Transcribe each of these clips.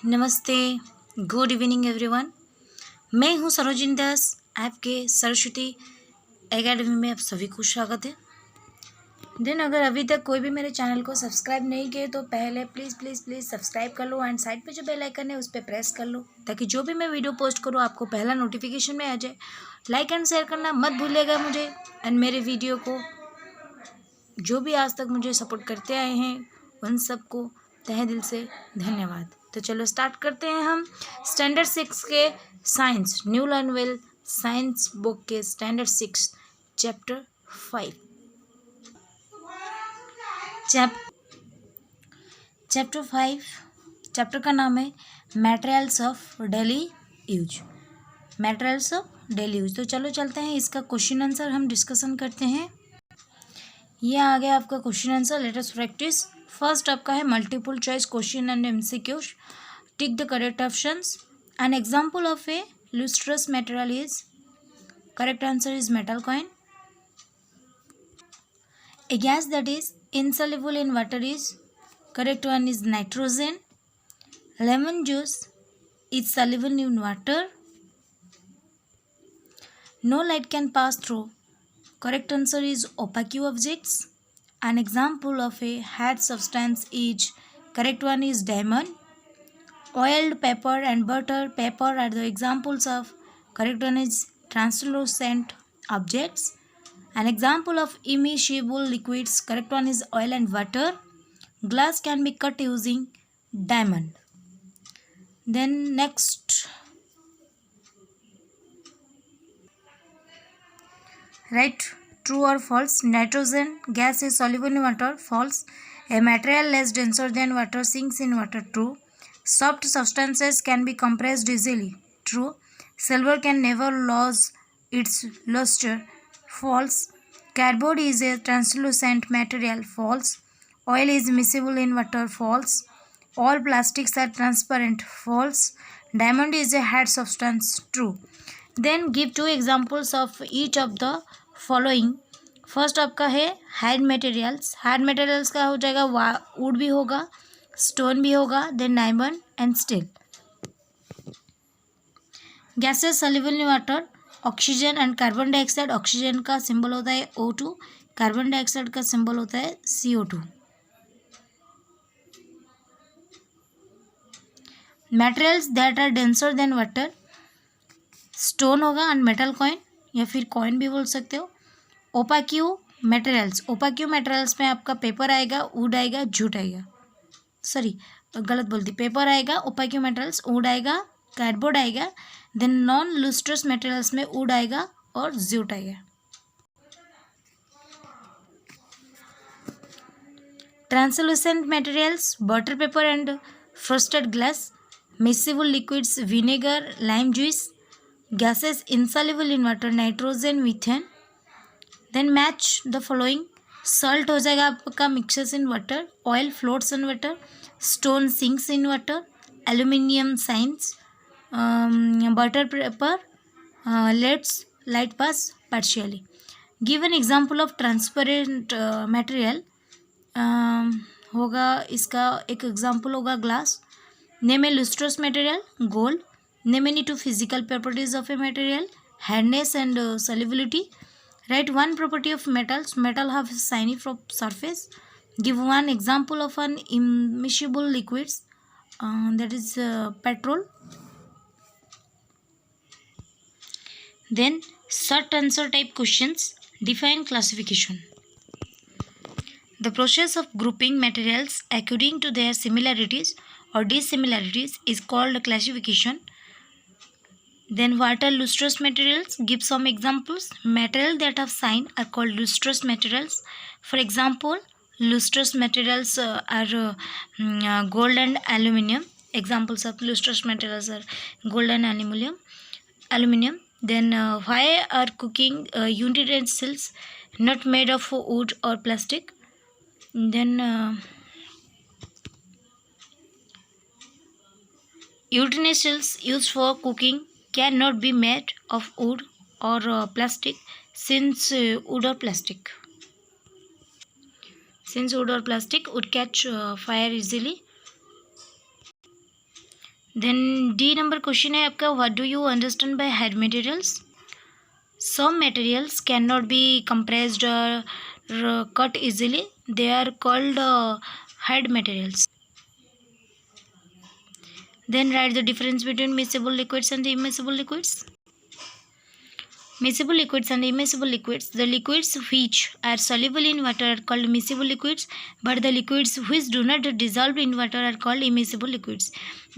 नमस्ते, good evening everyone. मैं हूं सरोजिनी दास, आपके सरस्वती एकेडमी में आप सभी को स्वागत है। अगर अभी तक कोई भी मेरे चैनल को सब्सक्राइब नहीं किए तो पहले प्लीज़ प्लीज़ प्लीज़ सब्सक्राइब कर लो एंड साइड पे जो बेल आइकन है उस पर प्रेस कर लो ताकि जो भी मैं वीडियो पोस्ट करूँ आपको पहला नोटिफिकेशन में आ जाए। लाइक एंड शेयर करना मत भूलिएगा मुझे, एंड मेरे वीडियो को जो भी आज तक मुझे सपोर्ट करते आए हैं उन सबको तहे दिल से धन्यवाद। तो चलो स्टार्ट करते हैं हम स्टैंडर्ड 6 के science new learn well science book के स्टैंडर्ड 6 चैप्टर 5 चैप्टर 5 चैप्टर का नाम है materials of daily use. Materials of daily use. तो चलो चलते हैं, इसका क्वेश्चन आंसर हम डिस्कशन करते हैं। ये आ गया आपका question answer, let us practice. First आपका है multiple choice question and MCQ. Tick the correct options. An example of A lustrous material is, correct answer is metal coin. A gas that is insoluble in water is, correct one is nitrogen. Lemon juice is soluble in water. No light can pass through, correct answer is opaque objects. An example of a hard substance is, correct one is diamond. Oiled paper and butter paper are the examples of, correct one is translucent objects. An example of immiscible liquids, correct one is oil and water. Glass can be cut using diamond. Then next, right, true or false? Nitrogen gas is soluble in water. False. A material less denser than water sinks in water. True. Soft substances can be compressed easily. True. Silver can never lose its luster. False. Cardboard is a translucent material. False. Oil is miscible in water. False. All plastics are transparent. False. Diamond is a hard substance. True. Then give two examples of each of the following. First आपका है hard materials. Hard materials का हो जाएगा would भी होगा, stone भी होगा, then diamond and steel. Gases soluble in water, oxygen and carbon dioxide. Oxygen का सिंबल होता है O2, कार्बन डाइऑक्साइड का सिंबल होता है CO2। Materials that are denser than water, stone होगा एंड मेटल कॉइन या फिर कॉइन भी बोल सकते हो। ओपाक्यू मटेरियल्स, ओपाक्यू मटेरियल्स में आपका पेपर आएगा, वुड आएगा, जूट आएगा, सॉरी गलत बोल दी, पेपर आएगा, ओपाक्यू मटेरियल्स वुड आएगा, कार्डबोर्ड आएगा। देन नॉन लुस्ट्रस मटेरियल्स में वुड आएगा और जूट आएगा। Translucent materials butter paper and frosted glass. Miscible liquids vinegar, lime juice. Gases insoluble in water, nitrogen, methane. Then match the following. Salt हो जाएगा आपका mixtures in water, oil floats in water, stone sinks in water, aluminium shines, butter paper lets light pass partially. Give an example of transparent material, होगा इसका एक example होगा glass. Name a lustrous material, gold. Name any two physical properties of a material, hardness and solubility. Write one property of metals. Metal have shiny surface. Give one example of an immiscible liquids, that is petrol. Then short answer type questions. Define classification. The process of grouping materials according to their similarities or dissimilarities is called classification. Then what are lustrous materials? Give some examples. Materials that have shine are called lustrous materials. For example, lustrous materials are gold and aluminium. Examples of lustrous materials are gold and aluminium. Then why are cooking utensils not made of wood or plastic? Then utensils used for cooking cannot be made of wood or plastic since wood or plastic would catch fire easily. Then the number question है आपका, what do you understand by hard materials? Some materials can not be compressed or cut easily. They are called head materials. Then write the difference between miscible liquids and immiscible liquids. Miscible liquids and immiscible liquids. The liquids which are soluble in water are called miscible liquids, but the liquids which do not dissolve in water are called immiscible liquids.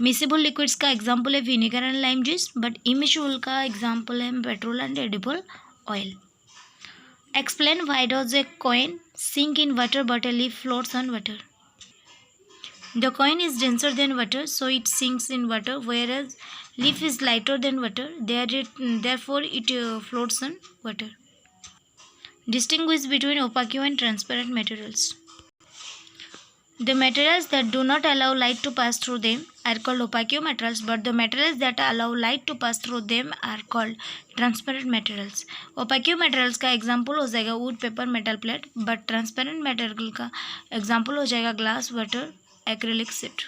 Miscible liquids का example है vinegar and lime juice, but immiscible का example है petrol and edible oil. Explain why does a coin sink in water but a leaf floats on water? The coin is denser than water, so it sinks in water, whereas leaf is lighter than water, therefore it floats on water. Distinguish between opaque and transparent materials. The materials that do not allow light to pass through them are called opaque materials, but the materials that allow light to pass through them are called transparent materials. Opaque materials का example हो जाएगा wood, paper, metal plate, but transparent material का example हो जाएगा glass, water, acrylic sheet.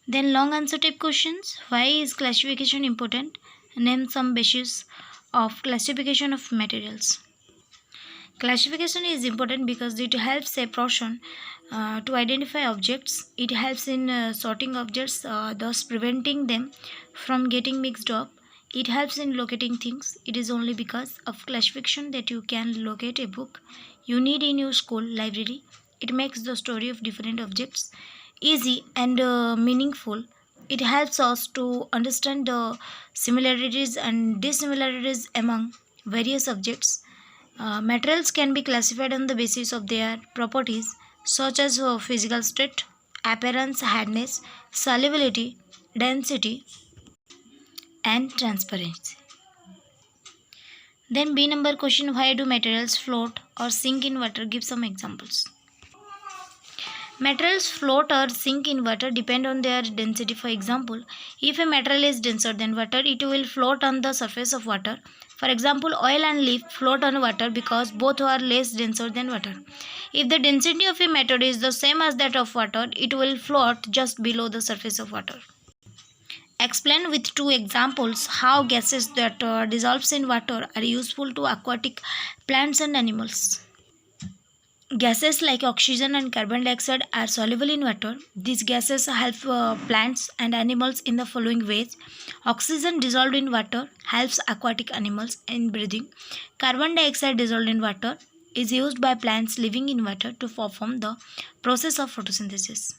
Then long answer type questions. Why is classification important? Name some bases of classification of materials. Classification is important because it helps a person to identify objects. It helps in sorting objects, thus preventing them from getting mixed up. It helps in locating things. It is only because of classification that you can locate a book you need in your school library. It makes the story of different objects easy and meaningful. It helps us to understand the similarities and dissimilarities among various objects. Materials can be classified on the basis of their properties such as physical state, appearance, hardness, solubility, density, and transparency. Then B number question, why do materials float or sink in water? Give some examples. Materials float or sink in water depend on their density. For example, if a material is denser than water, it will float on the surface of water. For example, oil and leaf float on water because both are less denser than water. If the density of a material is the same as that of water, it will float just below the surface of water. Explain with two examples how gases that dissolve in water are useful to aquatic plants and animals. Gases like oxygen and carbon dioxide are soluble in water. These gases help plants and animals in the following ways. Oxygen dissolved in water helps aquatic animals in breathing. Carbon dioxide dissolved in water is used by plants living in water to perform the process of photosynthesis.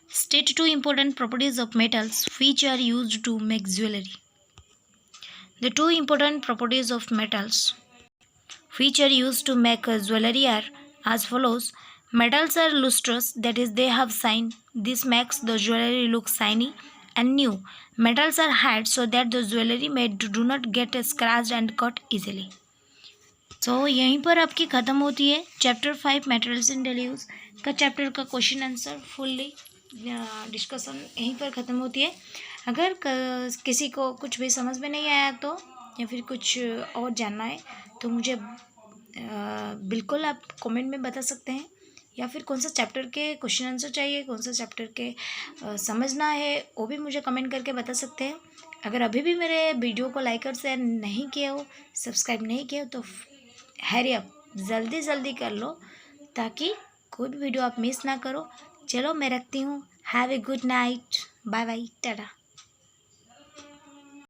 State two important properties of metals which are used to make jewelry. The two important properties of metals which are used to make jewelry are as follows. Metals are lustrous, that is, they have shine. This makes the jewelry look shiny and new. Metals are hard so that the jewelry made do not get scratched and cut easily. So यहीं पर आपकी ख़त्म होती है chapter 5 materials इन daily use का chapter का question answer fully discussion यहीं पर ख़त्म होती है. अगर किसी को कुछ भी समझ में नहीं आया तो या फिर कुछ और जानना है तो मुझे बिल्कुल आप कमेंट में बता सकते हैं, या फिर कौन सा चैप्टर के क्वेश्चन आंसर चाहिए, कौन सा चैप्टर के समझना है वो भी मुझे कमेंट करके बता सकते हैं. अगर अभी भी मेरे वीडियो को लाइक और शेयर नहीं किया हो, सब्सक्राइब नहीं किया हो तो हरी अप जल्दी कर लो ताकि कोई भी वीडियो आप मिस ना करो. चलो मैं रखती हूँ. Have a good night. Bye bye. Tata.